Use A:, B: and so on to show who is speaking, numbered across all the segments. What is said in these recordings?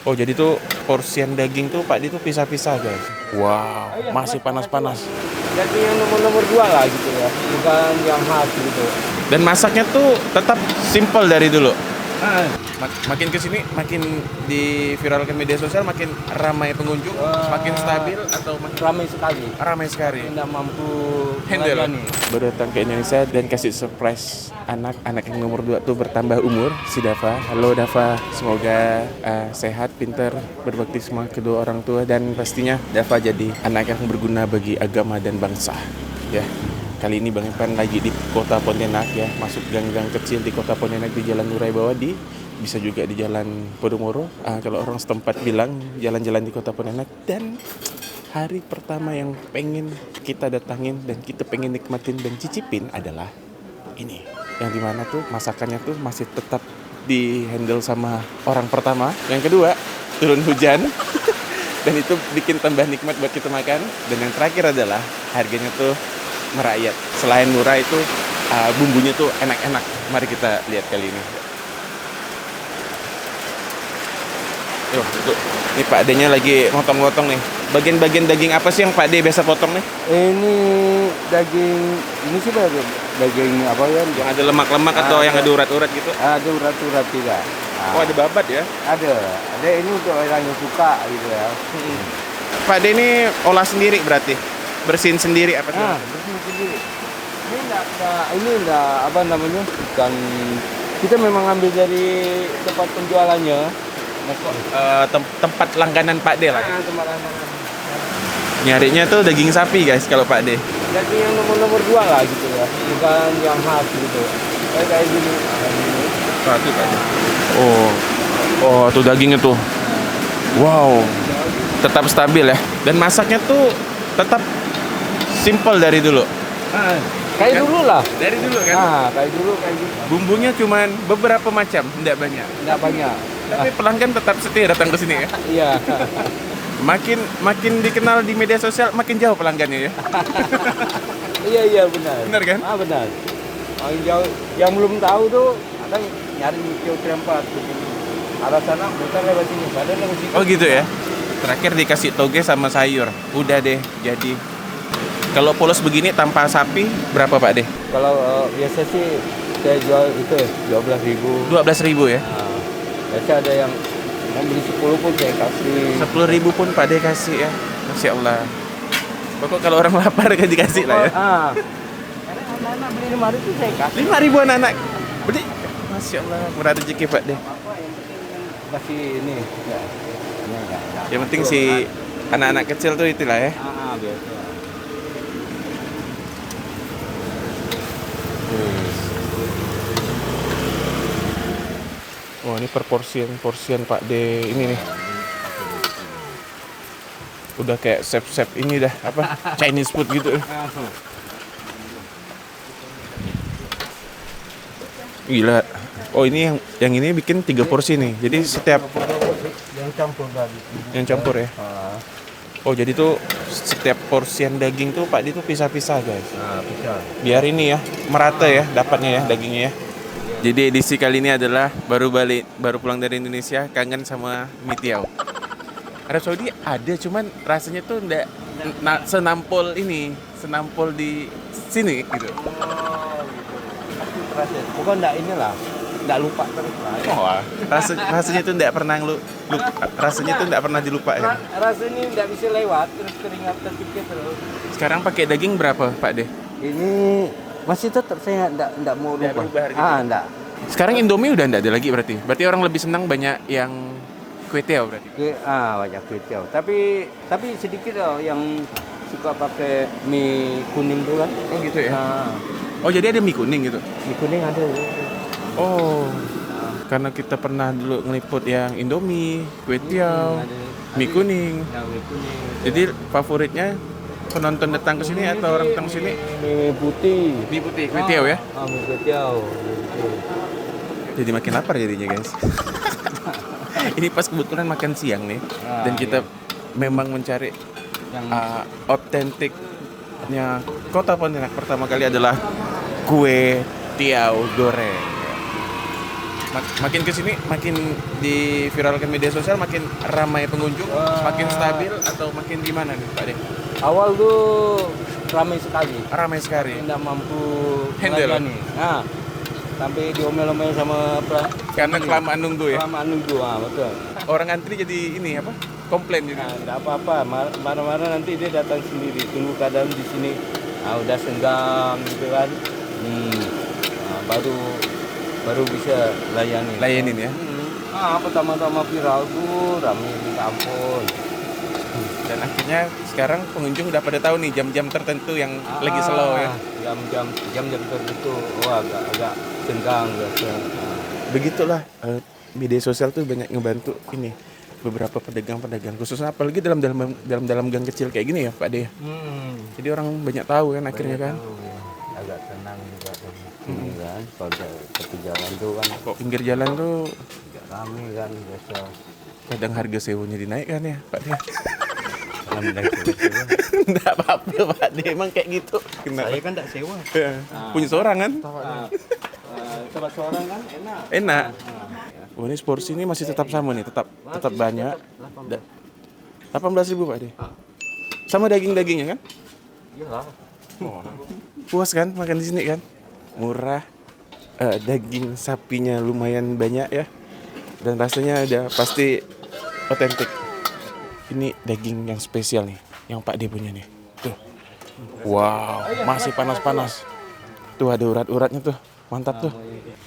A: Oh jadi tuh porsian daging tuh Pak Di tuh pisah-pisah guys. Wow, masih panas-panas.
B: Jadi yang nomor 2 lah gitu ya, bukan yang khas gitu.
A: Dan masaknya tuh tetap simple dari dulu.
B: Ah,
A: Makin kesini makin diviralkan media sosial makin ramai pengunjung, makin stabil atau makin
B: ramai sekali.
A: ramai sekali.
B: Tidak mampu
A: Handle.
B: melayani.
A: Baru datang ke Indonesia dan kasih surprise anak yang nomor 2 tuh bertambah umur, si Dava. Halo Dava, semoga sehat, pintar, berbakti sama kedua orang tua dan pastinya Dava jadi anak yang berguna bagi agama dan bangsa. Ya. Kali ini Bang Epan lagi di kota Pontianak ya, masuk gang-gang kecil di kota Pontianak di Jalan Nurai Bawadi, bisa juga di Jalan Podomoro. Kalau orang setempat bilang jalan-jalan di kota Pontianak. Dan hari pertama yang pengen kita datangin dan kita pengen nikmatin dan cicipin adalah ini. Yang dimana tuh masakannya tuh masih tetap di handle sama orang pertama. Yang kedua, turun hujan. Dan itu bikin tambah nikmat buat kita makan. Dan yang terakhir adalah harganya tuh merakyat. Selain murah itu bumbunya tuh enak-enak. Mari kita lihat kali ini. Tuh. Ini Pak D-nya lagi motong-motong nih. Bagian-bagian daging apa sih yang Pak D biasa potong nih?
B: Ini daging, ini sih daging apa ya?
A: Yang ada lemak-lemak atau yang ada urat-urat gitu?
B: Ada urat-urat tidak.
A: Oh ada babat ya?
B: Ada ini untuk orang yang suka gitu ya.
A: Pak D ini olah sendiri berarti? Bersihin sendiri apa sih?
B: Bersih sendiri. Ini enggak apa namanya? Bukan, kita memang ambil dari tempat penjualannya.
A: Tempat langganan Pak D lah.
B: Tempat langganan.
A: Nyarinya tuh daging sapi guys kalau Pak D.
B: Jadi yang nomor 2 lah gitu ya, bukan yang khas gitu. Kayak gini.
A: Satu Pak D. Oh tuh dagingnya tuh. Wow. Tetap stabil ya. Dan masaknya tuh tetap simple dari dulu.
B: Kayak
A: Kan?
B: dulu lah.
A: Dari dulu kan?
B: Kayak dulu kayak gitu.
A: Bumbunya cuman beberapa macam, tidak banyak.
B: Enggak banyak.
A: Tapi pelanggan tetap setia datang ke sini ya.
B: Iya.
A: Makin dikenal di media sosial, makin jauh pelanggannya ya.
B: Iya benar.
A: Benar kan?
B: Benar. Yang jauh, yang belum tahu tuh ada nyari Kio Trempat begini. Arah sana bentar lewat sini, badan lewat sini.
A: Oh gitu ya. Terakhir dikasih toge sama sayur. Udah deh, jadi. Kalau polos begini tanpa sapi berapa Pak deh?
B: Kalau biasa sih saya jual itu 12.000.
A: 12.000 ya?
B: Biasa ada yang mau beli 10 pun saya kasih.
A: 10.000 pun Pak deh kasih ya. Masya Allah. Pokok kalau orang lapar kan dikasih lah ya.
B: Karena anak-anak beli 5.000 saya kasih.
A: 5.000 anak-anak beli. Masya Allah, murah rezeki Pak deh.
B: Apa yang penting kasih ini.
A: Yang penting si anak-anak kecil tuh itulah ya.
B: Biasa.
A: Oh ini per porsian Pak D ini nih. Udah kayak chef ini dah apa Chinese food gitu. Gila. Oh ini yang ini bikin 3 porsi nih. Jadi setiap
B: Yang campur tadi.
A: yang campur ya. Oh jadi tuh setiap porsian daging tuh Pak D tuh pisah-pisah guys.
B: Bisa.
A: Biar ini ya merata ya dapatnya ya dagingnya ya. Jadi edisi kali ini adalah baru pulang dari Indonesia, kangen sama mie tiaw. Arab Saudi ada, cuman rasanya tuh enggak senampol di sini gitu.
B: Bukan enggak inilah, enggak lupa terus lah.
A: Oh, rasanya tuh enggak pernah rasanya tuh enggak pernah dilupakan.
B: Rasanya enggak bisa lewat, terus teringat terpikir terus.
A: Sekarang pakai daging berapa, Pak De?
B: Ini masih tetap saya enggak mau
A: Nggak
B: lupa.
A: berubah gitu?
B: Enggak.
A: Sekarang Indomie udah enggak ada lagi berarti. Berarti orang lebih senang banyak yang kue tiaw berarti.
B: Banyak kue tiaw. Tapi sedikit loh yang suka pakai mie kuning tuh kan.
A: Oh gitu ya. Oh jadi ada mie kuning gitu.
B: Mie kuning ada.
A: Oh. Karena kita pernah dulu ngeliput yang Indomie, kue tiaw, mie kuning.
B: Mie kuning.
A: Jadi favoritnya penonton datang ke sini atau orang datang ke sini?
B: Mie putih.
A: Mie putih, kue tiaw ya.
B: Mie kue tiaw.
A: Jadi makin lapar jadinya guys. Ini pas kebetulan makan siang nih, dan kita memang mencari
B: yang
A: otentiknya Kota Pontianak pertama kali adalah kue tiaw goreng. Makin kesini, makin diviralkan media sosial, makin ramai pengunjung, makin stabil atau makin gimana nih Pak De?
B: Awal tuh ramai sekali.
A: Ramai sekali.
B: Tidak mampu
A: Handle.
B: melayani. Nah, sampai diomel-omel sama
A: Karena kelamaan nunggu ya.
B: kelamaan nunggu, betul.
A: Orang antri jadi ini apa? Komplain jadi.
B: Nah, enggak apa-apa. Marah-marah nanti dia datang sendiri. Tunggu keadaan di sini. Nah, udah senggang gitu kan. Nah, baru bisa
A: Layanin ya.
B: Pertama-tama viral tuh ramai minta ampun.
A: Dan akhirnya sekarang pengunjung udah pada tahu nih jam-jam tertentu yang lagi slow ya.
B: Jam tertentu. Agak senggang biasa.
A: Begitulah media sosial tuh banyak ngebantu ini beberapa pedagang-pedagang khususnya apalagi dalam gang kecil kayak gini ya Pak De. Jadi orang banyak tahu kan akhirnya kan.
B: Agak tenang juga kan. Kalau tepi jalan tuh kan
A: Kok pinggir jalan tuh
B: agak ramai kan biasa.
A: kadang harga sewanya dinaikkan ya Pak De.
B: Alhamdulillah.
A: Enggak apa-apa Pak De, emang kayak gitu.
B: Saya kan enggak sewa.
A: Punya seorang kan?
B: Tempat seorang kan enak.
A: Enak. Oh, ini porsi ini masih tetap sama nih, tetap banyak. 18.000 Pak De. Sama daging-dagingnya kan?
B: Iyalah.
A: Puas kan makan di sini kan? Murah. Daging sapinya lumayan banyak ya. Dan rasanya udah pasti otentik. Ini daging yang spesial nih, yang Pak De punya nih. Tuh. Wow, masih panas-panas. Tuh ada urat-uratnya tuh. Mantap tuh.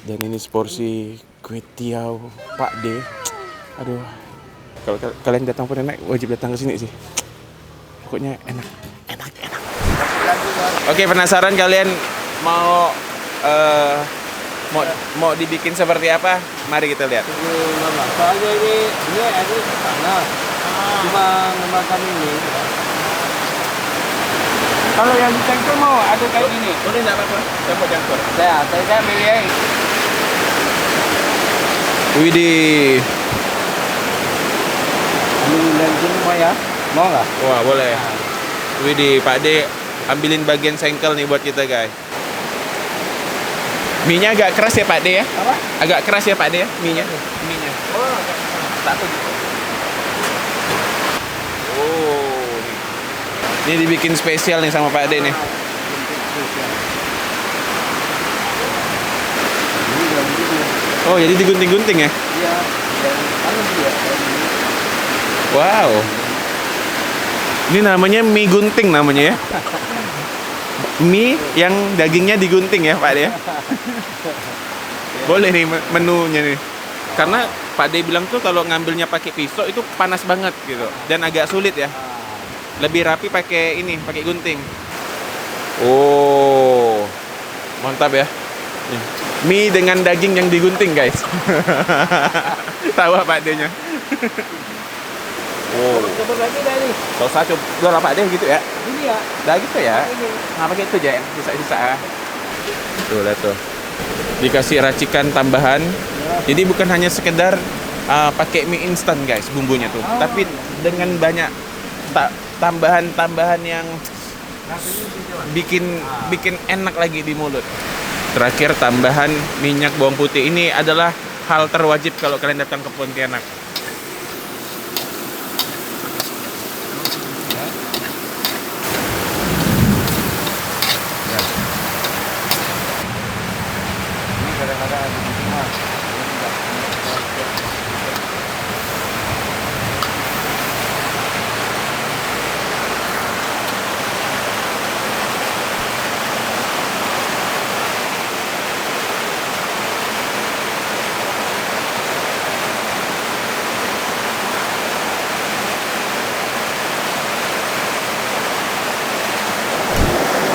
A: Dan ini seporsi kue tiaw Pak De. Aduh. Kalau kalian datang Pontianak wajib datang ke sini sih. Pokoknya enak. Oke, penasaran kalian mau mau dibikin seperti apa? Mari kita lihat.
B: Soalnya ini ada panas. Cuma makan ini. Kalau yang dicangkul mau ada kayak gini.
A: Boleh enggak apa-apa? Campur.
B: Saya milih yang
A: Widih.
B: yang gini mau ya? Mau nggak?
A: Wah, boleh. Widih, Pak De ambilin bagian sengkel nih buat kita, guys. Mie-nya agak keras ya, Pak De ya?
B: Apa?
A: Agak keras ya, Pak De ya? Mie-nya.
B: Oh, agak
A: Satu gitu. Oh, ini dibikin spesial nih sama Pak De nih. Oh, jadi digunting-gunting ya?
B: Iya, panas dia.
A: Wow. Ini namanya mie gunting namanya ya. Mie yang dagingnya digunting ya, Pak De ya. Boleh nih menunya nih. Karena Pak De bilang tuh kalau ngambilnya pakai pisau itu panas banget gitu dan agak sulit ya. Lebih rapi pakai ini, pakai gunting. Oh. Mantap ya. Nih. Mie dengan daging yang digunting, guys. Tahu Pak De-nya. Oh.
B: Coba lagi dari
A: Gak usah coba Pak De gitu ya.
B: ini ya.
A: Dah gitu ya. Nah, pakai itu aja yang sisa-sisa. Tuh, lihat tuh. Dikasih racikan tambahan. Jadi bukan hanya sekedar pakai mie instan guys bumbunya tuh, tapi dengan banyak tambahan-tambahan yang bikin enak lagi di mulut. Terakhir tambahan minyak bawang putih. Ini adalah hal terwajib kalau kalian datang ke Pontianak.
B: Ini kadang-kadang ada di rumah.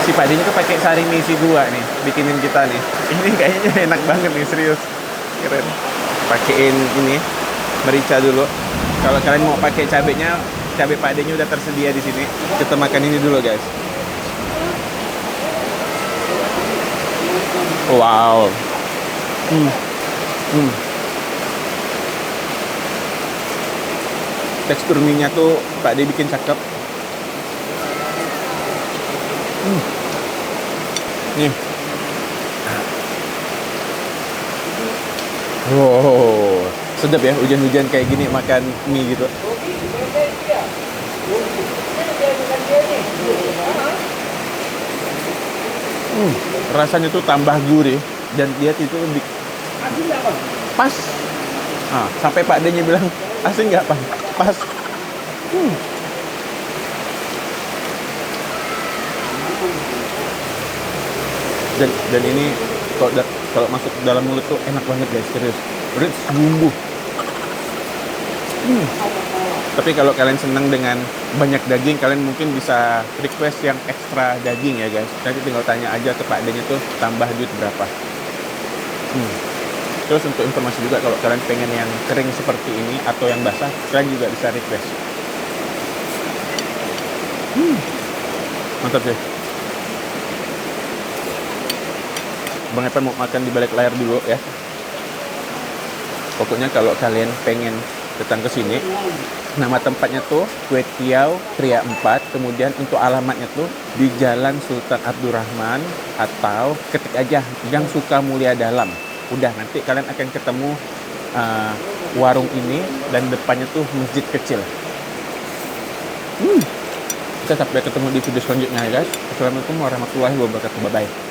A: Si Pak D-nya tuh pakai sari misi 2 nih, bikinin kita nih. Ini kayaknya enak banget nih, serius. Keren. Pakein ini merica dulu. Kalau kalian mau pakai cabenya, cabai Pak D-nya udah tersedia di sini. Kita makan ini dulu, guys. Wow. Tekstur mie-nya tuh Pak D bikin cakep. Nih. Wow, sedap ya hujan-hujan kayak gini makan mie gitu. Rasanya tuh tambah gurih dan dia itu lebih pas. Ah, sampai Pak D-nya bilang asin nggak Pak? Pas. Hmm. Dan ini kalau masuk ke dalam mulut tuh enak banget guys, serius. Rich bumbu. Tapi kalau kalian senang dengan banyak daging, kalian mungkin bisa request yang ekstra daging ya guys. Nanti tinggal tanya aja ke Pak D-nya tuh tambah duit berapa. Terus untuk informasi juga kalau kalian pengen yang kering seperti ini atau yang basah, kalian juga bisa request. Mantap sih. Bang Epan mau makan di balik layar dulu ya. Pokoknya kalau kalian pengen datang ke sini, nama tempatnya tuh Kue Tiaw Tria 4. Kemudian untuk alamatnya tuh di Jalan Sultan Abdurrahman, atau ketik aja Gang Sukamulya Dalam. Udah, nanti kalian akan ketemu warung ini dan depannya tuh masjid kecil. Kita sampai ketemu di video selanjutnya ya guys. Assalamualaikum warahmatullahi wabarakatuh. Bye bye.